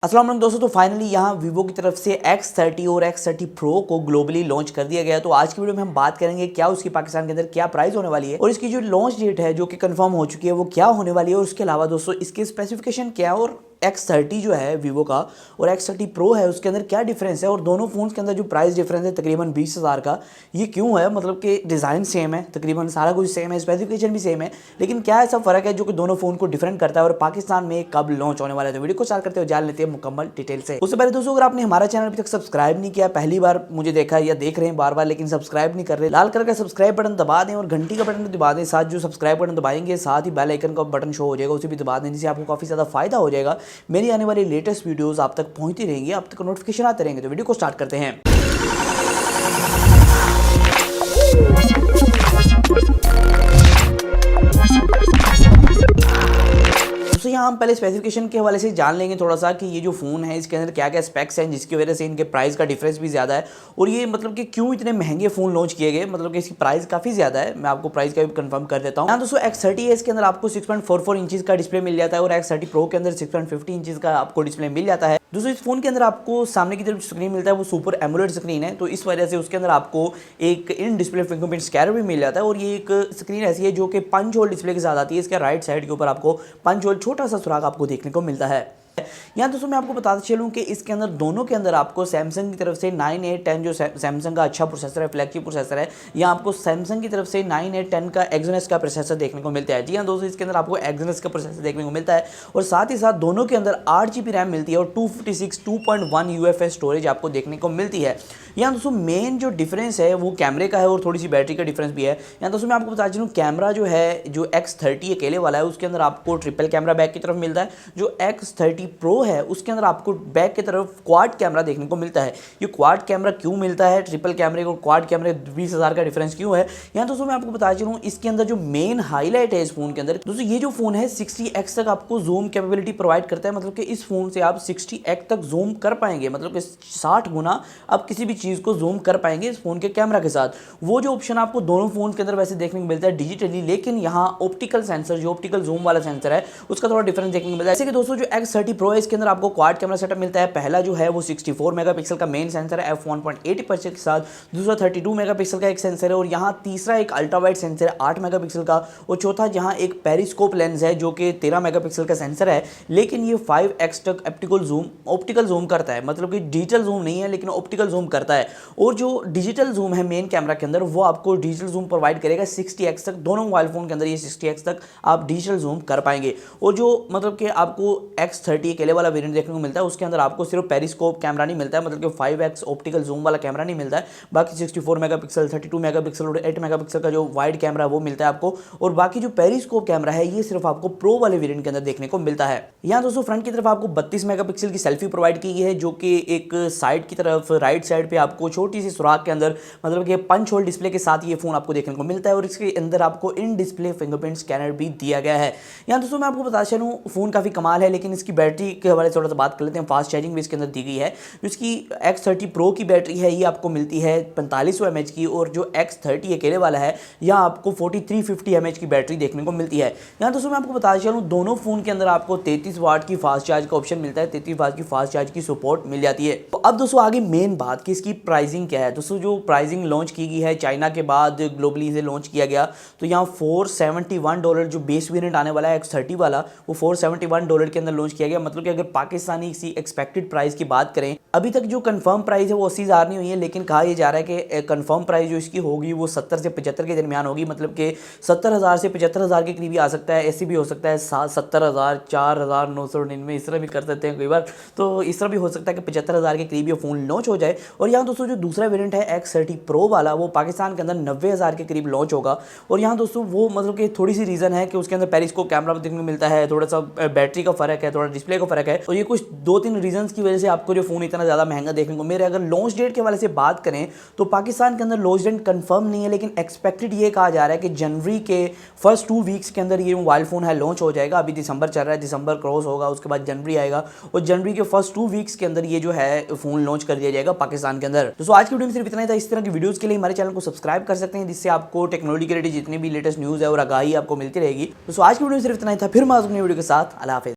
अस्सलाम वालेकुम दोस्तों, तो फाइनली यहाँ वीवो की तरफ से X30 और X30 Pro को ग्लोबली लॉन्च कर दिया गया है। तो आज की वीडियो में हम बात करेंगे क्या उसकी पाकिस्तान के अंदर क्या प्राइस होने वाली है और इसकी जो लॉन्च डेट है जो कि कंफर्म हो चुकी है वो क्या होने वाली है, और उसके अलावा दोस्तों इसके स्पेसिफिकेशन क्या है, और X30 जो है वीवो का और X30 Pro है उसके अंदर क्या डिफरेंस है, और दोनों फोन्स के अंदर जो प्राइस डिफरेंस है तकरीबन 20,000 का, ये क्यों है। मतलब कि डिज़ाइन सेम है, तकरीबन सारा कुछ सेम है, स्पेसिफिकेशन भी सेम है, लेकिन क्या ऐसा फ़र्क है जो कि दोनों फोन को डिफरेंट करता है और पाकिस्तान में कब लॉन्च होने वाला है। तो वीडियो को स्टार्ट करते हुए जान लेते हैं मुकम्मल डिटेल से। उससे पहले दोस्तों, अगर आपने हमारा चैनल अभी तक सब्सक्राइब नहीं किया, पहली बार मुझे देखा है या देख रहे हैं बार बार लेकिन सब्सक्राइब नहीं कर रहे, लाल कलर का सब्सक्राइब बटन दबा दें और घंटी का बटन दबा दें। साथ जो सब्सक्राइब बटन दबाएंगे साथ ही बेल आइकन का बटन शो हो जाएगा, उसे भी दबा देने से आपको काफ़ी ज़्यादा फायदा हो जाएगा। मेरी आने वाली लेटेस्ट वीडियोस आप तक पहुंचती रहेंगी, आप तक नोटिफिकेशन आते रहेंगे। तो वीडियो को स्टार्ट करते हैं। तो यहाँ हम पहले स्पेसिफिकेशन के हवाले से जान लेंगे थोड़ा सा कि ये जो फ़ोन है इसके अंदर क्या क्या स्पेक्स हैं जिसकी वजह से इनके प्राइस का डिफरेंस भी ज़्यादा है, और ये मतलब कि क्यों इतने महंगे फ़ोन लॉन्च किए गए, मतलब कि इसकी प्राइस काफ़ी ज़्यादा है। मैं आपको प्राइस का भी कंफर्म कर देता हूँ। यहाँ दोस्तों X30 है, इसके अंदर आपको 6.44 इंचज़ का डिस्प्ले मिल जाता है और X30 Pro के अंदर 6.50 इंचज़ का आपको डिस्प्ले मिल जाता है। दोस्तों इस फोन के अंदर आपको सामने की तरफ स्क्रीन मिलता है वो सुपर एमोलेड स्क्रीन है, तो इस वजह से उसके अंदर आपको एक इन डिस्प्ले फिंगरप्रिंट स्कैनर भी मिल जाता है, और ये एक स्क्रीन ऐसी है जो कि पंच होल डिस्प्ले के साथ आती है। इसके राइट साइड के ऊपर आपको पंच होल छोटा सा सुराख आपको देखने को मिलता है। यहाँ दोस्तों मैं आपको बताता चलूँ कि इसके अंदर दोनों के अंदर आपको सैमसंग की तरफ से 9810 जो सैमसंग का अच्छा प्रोसेसर है, फ्लैगशिप प्रोसेसर है, यहाँ आपको सैमसंग की तरफ से 9810 का एक्सोनस का प्रोसेसर देखने को मिलता है। जी हाँ दोस्तों, इसके अंदर आपको एक्सोनस का प्रोसेसर देखने को मिलता है, और साथ ही साथ दोनों के अंदर 8GB रैम मिलती है और 256 2.1 UFS स्टोरेज आपको देखने को मिलती है। यहाँ दोस्तों मेन जो डिफरेंस है वो कैमरे का है और थोड़ी सी बैटरी का डिफरेंस भी है। यहाँ दोस्तों मैं आपको बता चलूँ कैमरा जो है जो X30 अकेले वाला है उसके अंदर आपको ट्रिपल कैमरा बैक की तरफ मिलता है। जो X30 Pro है उसके अंदर आपको बैक की तरफ क्वाड कैमरा देखने को मिलता है। ये क्वाड कैमरा क्यों मिलता है, ट्रिपल कैमरे को क्वाड कैमरे 20,000 का डिफरेंस क्यों है। यहाँ दोस्तों मैं आपको बता चलूँ इसके अंदर जो मेन हाईलाइट है इस फोन के अंदर, दोस्तों ये जो फोन है 60x तक आपको जूम कैपेबिलिटी प्रोवाइड करता है। मतलब कि इस फोन से आप 60x तक जूम कर पाएंगे, मतलब कि 60 गुना आप किसी भी चीज़ को जूम कर पाएंगे इस फोन के कैमरा के साथ। वो जो ऑप्शन आपको दोनों फोन के अंदर वैसे देखने को मिलता है डिजिटली, लेकिन यहाँ ऑप्टिकल सेंसर जो ऑप्टिकल जूम वाला सेंसर है उसका थोड़ा डिफरेंस देखने को मिलता है। जैसे कि दोस्तों जो X30 Pro है इसके अंदर आपको क्वाड कैमरा सेटअप मिलता है। पहला जो है वो 64 मेगापिक्सल का मेन सेंसर है f1.80 के साथ, दूसरा 32 मेगापिक्सल का एक सेंसर है, और यहाँ तीसरा एक अल्ट्रा वाइड सेंसर है 8 मेगापिक्सल का, और चौथा जहाँ एक पेरिस्कोप लेंस है जो कि 13 मेगापिक्सल का सेंसर है, लेकिन ये 5x तक ऑप्टिकल जूम करता है। मतलब कि डिजिटल जूम नहीं है लेकिन ऑप्टिकल जूम करता है, और जो डिजिटल जूम है मेन कैमरा के अंदर वो आपको डिजिटल जूम प्रोवाइड करेगा 60x तक। दोनों मोबाइल फोन के अंदर ये 60x तक आप डिजिटल जूम कर पाएंगे। और जो मतलब कि आपको X30 अकेले वाला वेरिएंट देखने को मिलता है उसके अंदर आपको सिर्फ पेरिस्कोप कैमरा नहीं मिलता है, मतलब कि 5x ऑप्टिकल जूम वाला कैमरा नहीं मिलता है, बाकी 64 मेगापिक्सल 32 मेगापिक्सल और 8 मेगापिक्सल का जो वाइड कैमरा है वो मिलता है आपको, और बाकी जो पेरिस्कोप कैमरा है ये सिर्फ आपको प्रो वाले वेरिएंट के अंदर देखने को मिलता है। यहाँ दोस्तों फ्रंट की तरफ आपको 32 मेगापिक्सल की सेल्फी प्रोवाइड की गई है, जो कि एक साइड की तरफ राइट साइड पे आपको छोटी सी सुराख के अंदर मतलब कि पंच होल डिस्प्ले के साथ ये फोन आपको देखने को मिलता है, और इसके अंदर आपको इन डिस्प्ले फिंगरप्रिंट स्कैनर भी दिया गया है। यहाँ दोस्तों मैं आपको बता चलूँ फोन काफी कमाल है, लेकिन इसकी बैटरी के हवाले से थोड़ा सा बात कर लेते हैं। फास्ट चार्जिंग भी इसके अंदर दी गई है। जो इसकी X30 Pro की बैटरी है ये आपको मिलती है 4500 mAh की, और जो X30 अकेले वाला है यहाँ आपको 4350 mAh की बैटरी देखने को मिलती है। यहाँ दोस्तों मैं आपको बता चलूँ दोनों फोन के अंदर आपको 33 वाट की फास्ट चार्ज का ऑप्शन मिलता है, 33 वाट की फास्ट चार्ज की सपोर्ट मिल जाती है। तो अब दोस्तों आगे मेन बात कि इसकी प्राइसिंग क्या है। दोस्तों जो प्राइसिंग लॉन्च की गई है चाइना के बाद ग्लोबली इसे लॉन्च किया गया, तो यहाँ $471 जो बेस वेरिएंट आने वाला है X30 वाला वो $471 के अंदर लॉन्च किया गया। मतलब कि अगर पाकिस्तानी इसी एक्सपेक्टेड प्राइस की बात करें, अभी तक जो कंफर्म प्राइस है वो 80,000 नहीं हुई है, लेकिन कहा यह जा रहा है कि कंफर्म प्राइस जो इसकी होगी वो 70 से 75 के दरमियान होगी। मतलब कि 70,000 से 75,000 के करीब आ सकता है, ऐसी भी हो सकता है 70,000 4,999 इस तरह भी कर सकते हैं कई बार, तो इस तरह भी हो सकता है कि 75,000 के करीब ये फ़ोन लॉन्च हो जाए। और यहाँ दोस्तों जो दूसरा वेरिएंट है X30 Pro वाला वो पाकिस्तान के अंदर 90,000 के करीब लॉन्च होगा। और यहाँ दोस्तों वो मतलब कि थोड़ी सी रीज़न है कि उसके अंदर पेरिस्कोप कैमरा देखने को मिलता है, थोड़ा सा बैटरी का फ़र्क है, थोड़ा डिस्प्ले का फ़र्क है, और ये कुछ 2-3 रीजंस की वजह से आपको जो फ़ोन इतना ज़्यादा महंगा देखने को मिल रहा है। अगर लॉन्च डेट के वाले से बात करें तो पाकिस्तान के अंदर लॉन्च डेट कंफर्म नहीं है, लेकिन एक्सपेक्टेड ये कहा जा रहा है कि जनवरी के फर्स्ट 2 वीक्स के अंदर ये मोबाइल फ़ोन है लॉन्च हो जाएगा। अभी दिसंबर चल रहा है, दिसंबर क्रॉस होगा उसके बाद जनवरी आएगा, और जनवरी के फर्स्ट 2 वीक्स के अंदर ये जो है फ़ोन लॉन्च कर दिया जाएगा पाकिस्तान के अंदर। दोस्तों आज की वीडियो में सिर्फ इतना ही था। इस तरह की वीडियोज़ के लिए हमारे चैनल को सब्सक्राइब कर सकते हैं, जिससे आपको टेक्नोलॉजी के रिलेटेड जितनी भी लेटेस्ट न्यूज़ है और आगाही आपको मिलती रहेगी। दोस्तों आज की वीडियो में सिर्फ इतना ही था, फिर मैं अपनी वीडियो के साथ अल्लाह हाफिज़।